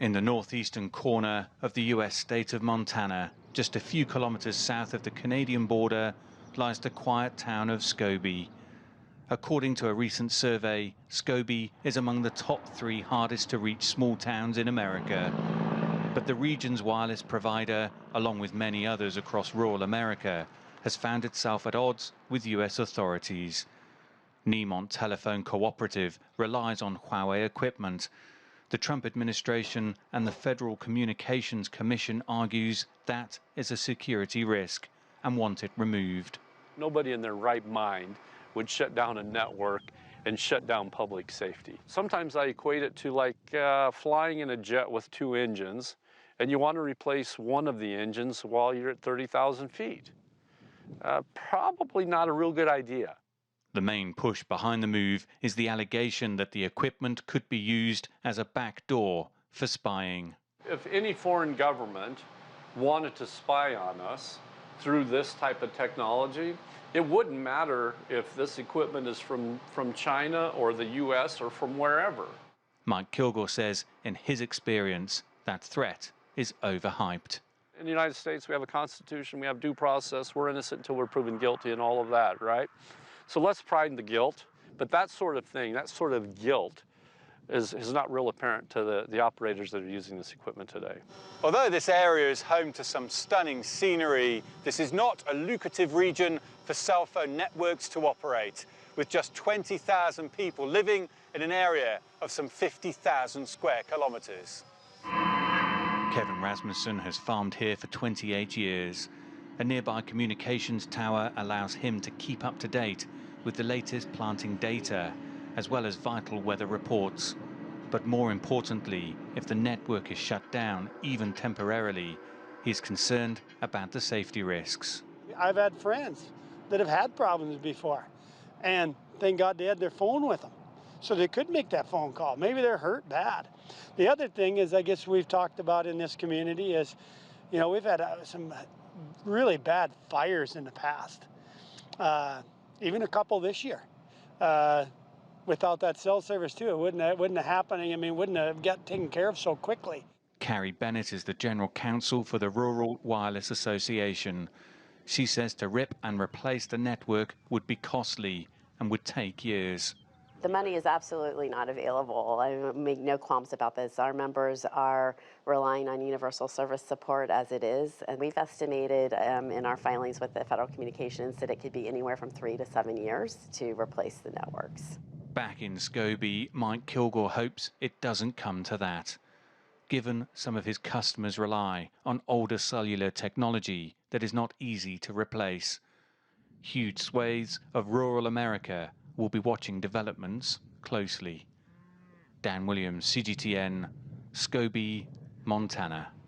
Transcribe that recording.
In the northeastern corner of the US state of Montana, just a few kilometers south of the Canadian border, lies the quiet town of Scobie. According to a recent survey, Scobie is among the top 3 hardest to reach small towns in America. But the region's wireless provider, along with many others across rural America, has found itself at odds with US authorities. Niemont Telephone Cooperative relies on Huawei equipment. The Trump administration and the Federal Communications Commission argues that is a security risk and want it removed. Nobody in their right mind would shut down a network and shut down public safety. Sometimes I equate it to like flying in a jet with 2 engines, and you want to replace one of the engines while you're at 30,000 feet. Probably not a real good idea. The main push behind the move is the allegation that the equipment could be used as a backdoor for spying. If any foreign government wanted to spy on us through this type of technology, it wouldn't matter if this equipment is from China or the US or from wherever. Mike Kilgore says in his experience that threat is overhyped. In the United States, we have a constitution, we have due process, we're innocent until we're proven guilty and all of that, right? So let's pride in the guilt, but that sort of thing, that sort of guilt is not real apparent to the operators that are using this equipment today. Although this area is home to some stunning scenery, this is not a lucrative region for cell phone networks to operate, with just 20,000 people living in an area of some 50,000 square kilometers. Kevin Rasmussen has farmed here for 28 years. A nearby communications tower allows him to keep up to date with the latest planting data, as well as vital weather reports. But more importantly, if the network is shut down, even temporarily, he's concerned about the safety risks. I've had friends that have had problems before, and thank God they had their phone with them, so they could make that phone call. Maybe they're hurt bad. The other thing is, I guess we've talked about in this community is, you know, we've had some really bad fires in the past, even a couple this year. Without that cell service too, it wouldn't have happened. I mean, wouldn't have got taken care of so quickly. Carrie Bennett is the General Counsel for the Rural Wireless Association. She says to rip and replace the network would be costly and would take years. The money is absolutely not available. I make no qualms about this. Our members are relying on universal service support as it is, and we've estimated in our filings with the Federal Communications that it could be anywhere from 3 to 7 years to replace the networks. Back in Scobie, Mike Kilgore hopes it doesn't come to that, given some of his customers rely on older cellular technology that is not easy to replace. Huge swathes of rural America will be watching developments closely. Dan Williams, CGTN, Scobie, Montana.